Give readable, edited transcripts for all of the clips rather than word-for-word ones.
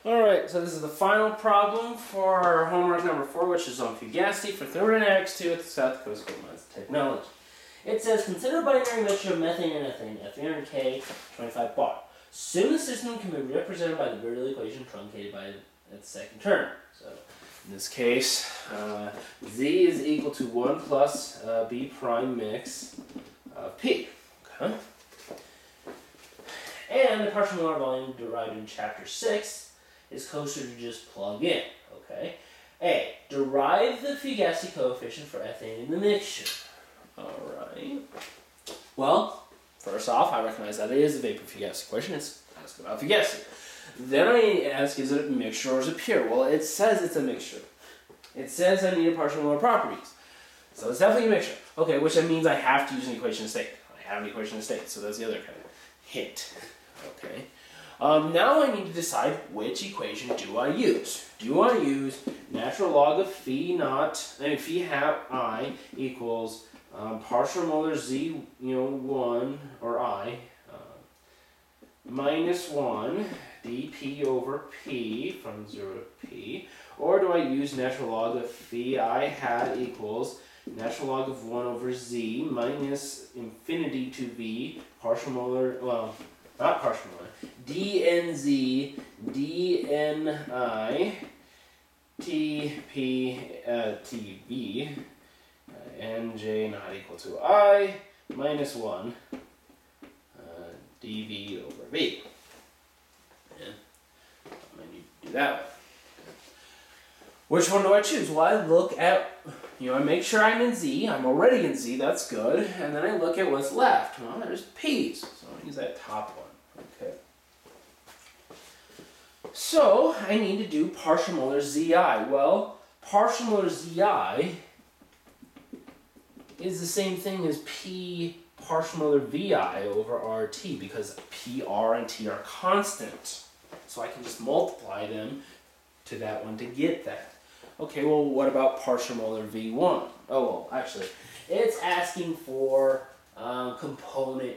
Alright, so this is the final problem for our homework number 4, which is on fugacity for Thermodynamics II at the South Coast School of Technology. It says, consider a binary mixture of methane and ethane at 300K, 25 bar. Soon the system can be represented by the Gödel equation truncated by its second term. So, in this case, Z is equal to 1 plus B prime mix of P. Okay? And the partial molar volume derived in chapter 6 is closer to just plug in, okay? A, derive the fugacity coefficient for ethane in the mixture. Alright. Well, first off, I recognize that it is a vapor fugacity question. It's asked about fugacity. Then I ask, is it a mixture or is it pure? Well, it says it's a mixture. It says I need a partial molar properties. So it's definitely a mixture. Okay, which means I have to use an equation of state. I have an equation of state, so that's the other kind of hint. Okay. Now I need to decide which equation do I use. Do I use natural log of phi hat I equals partial molar z, 1, or I, minus 1 dp over p from 0 to p, or do I use natural log of phi I hat equals natural log of 1 over z minus infinity to v partial molar, well, not partial molar, dnz dni tp tv nj not equal to I minus 1 dv over v. And I'm going to do that one. Which one do I choose? Well, I look at, I make sure I'm in Z. I'm already in Z, that's good. And then I look at what's left. Well, there's P's, so I'll use that top one. Okay. So, I need to do partial molar Zi. Well, partial molar Zi is the same thing as P partial molar Vi over RT, because PR and T are constant. So I can just multiply them to that one to get that. Okay, well, what about partial molar V1? Oh, well, actually, it's asking for component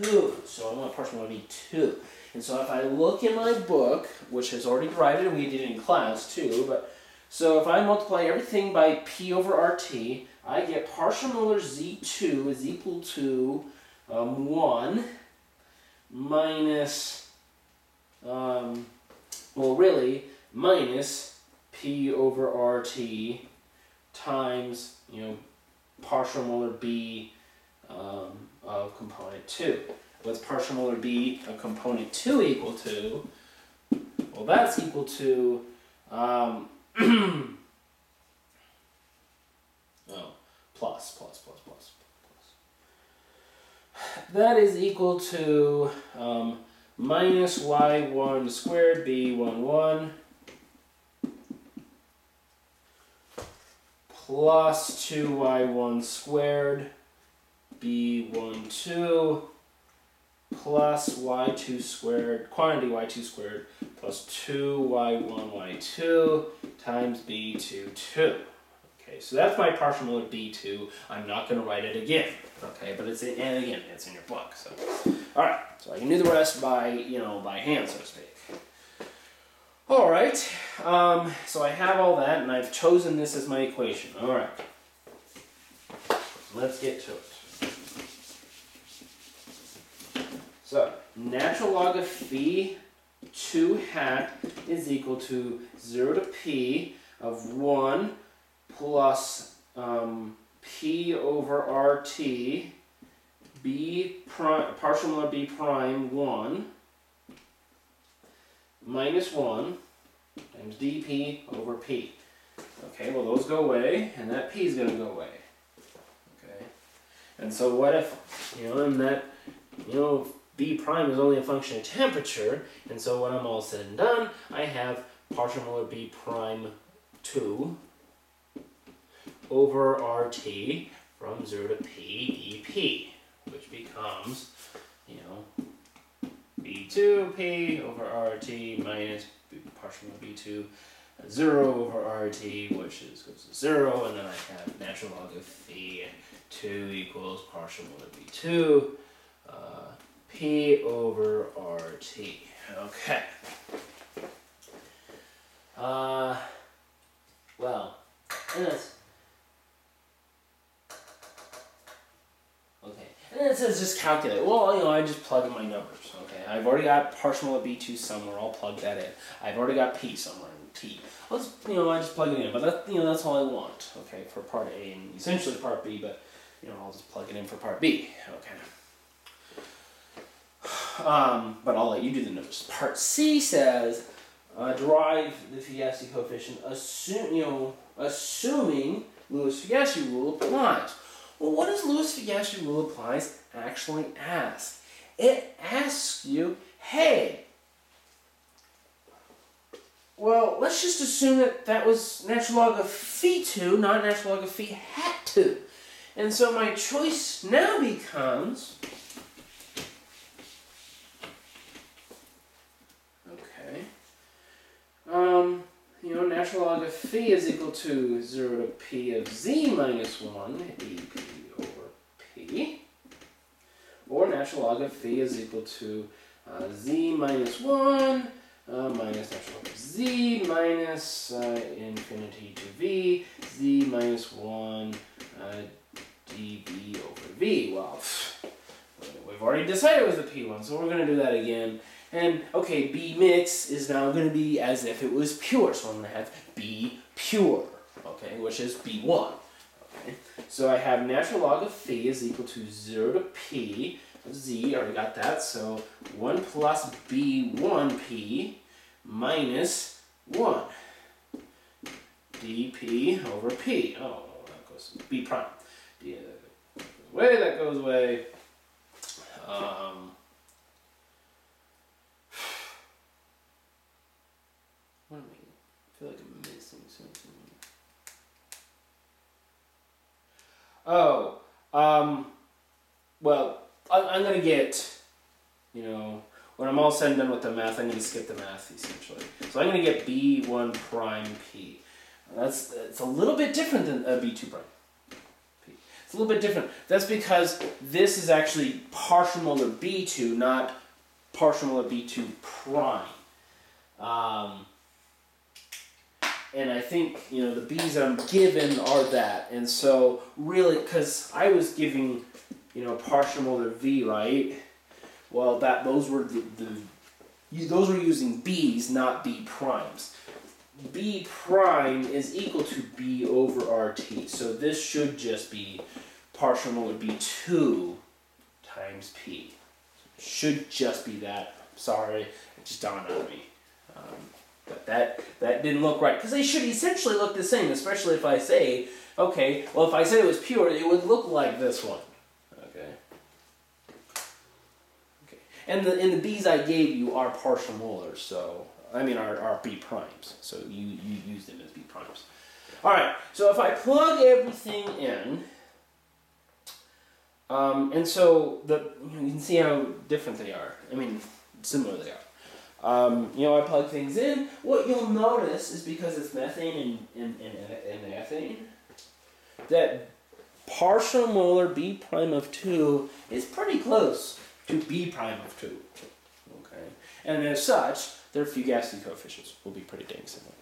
2. So I want partial molar V2. And so if I look in my book, which has already derived it, and we did it in class too, so if I multiply everything by P over RT, I get partial molar Z2 is equal to 1 minus, minus P over RT times, partial molar B of component 2. What's partial molar B of component 2 equal to? Well, that's equal to, plus. That is equal to minus y1 squared b11 plus 2y1 squared b12 plus y2 squared, quantity y2 squared, plus 2y1 y2 times b22. Okay, so that's my partial molar b2. I'm not going to write it again. Okay, but it's in your book. So, all right. So I can do the rest by by hand, so to speak. All right. So I have all that, and I've chosen this as my equation. All right. Let's get to it. So natural log of phi 2 hat is equal to 0 to p of 1 plus P over RT B prime, partial molar B prime 1 minus 1 times dP over P. Okay, well those go away, and that P is going to go away. Okay, and so what if, and that, B prime is only a function of temperature, and so when I'm all said and done, I have partial molar B prime 2 over RT from 0 to P dP, which becomes, B2P over RT minus partial molar B2 0 over RT, which goes to 0, and then I have natural log of phi 2 equals partial molar B2 P over RT. Okay. Well, and that's okay. And then it says just calculate. Well, you know, I just plug in my numbers. Okay, I've already got partial of B2 somewhere. I'll plug that in. I've already got P somewhere in T. I just plug it in. But that, that's all I want. Okay, for part A and essentially part B. But I'll just plug it in for part B. Okay. But I'll let you do the numbers. Part C says derive the fugacity coefficient, assuming Lewis-Fugacity rule applies. Well, what does Lewis-Fugacity rule applies actually ask? It asks you, hey, well, let's just assume that was natural log of phi2, not natural log of phi hat 2. And so my choice now becomes, natural log of phi is equal to 0 to p of z minus 1 dp over p. Or natural log of phi is equal to z minus 1 minus natural log of z minus infinity to v, z minus 1 dv over v. Well, we've already decided it was the p1, so we're going to do that again. And, okay, B mix is now going to be as if it was pure. So I'm going to have B pure, okay, which is B1. Okay. So I have natural log of phi is equal to 0 to P of Z. Already got that. So 1 plus B1P minus 1 dP over P. Oh, that goes B prime. Yeah, that goes away. What am I feel like I'm missing something. Oh, well, I'm going to get, when I'm all said and done with the math, I'm going to skip the math, essentially. So I'm going to get B1 prime P. It's a little bit different than B2 prime P. It's a little bit different. That's because this is actually partial molar B2, not partial molar B2 prime. And I think, the B's I'm given are that. And so, really, because I was giving, partial molar V, right? Well, those were those were using B's, not B primes. B prime is equal to B over RT. So this should just be partial molar B2 times P. Should just be that. Sorry, it just dawned on me. But that didn't look right. Because they should essentially look the same, especially if I say, okay, well, if I said it was pure, it would look like this one. Okay. And the B's I gave you are partial molars, so, are B primes. So you use them as B primes. Alright, so if I plug everything in, and so you can see how different they are. Similar they are. I plug things in. What you'll notice is because it's methane and ethane, that partial molar B prime of 2 is pretty close to B prime of 2. Okay? And as such, their fugacity coefficients will be pretty dang similar.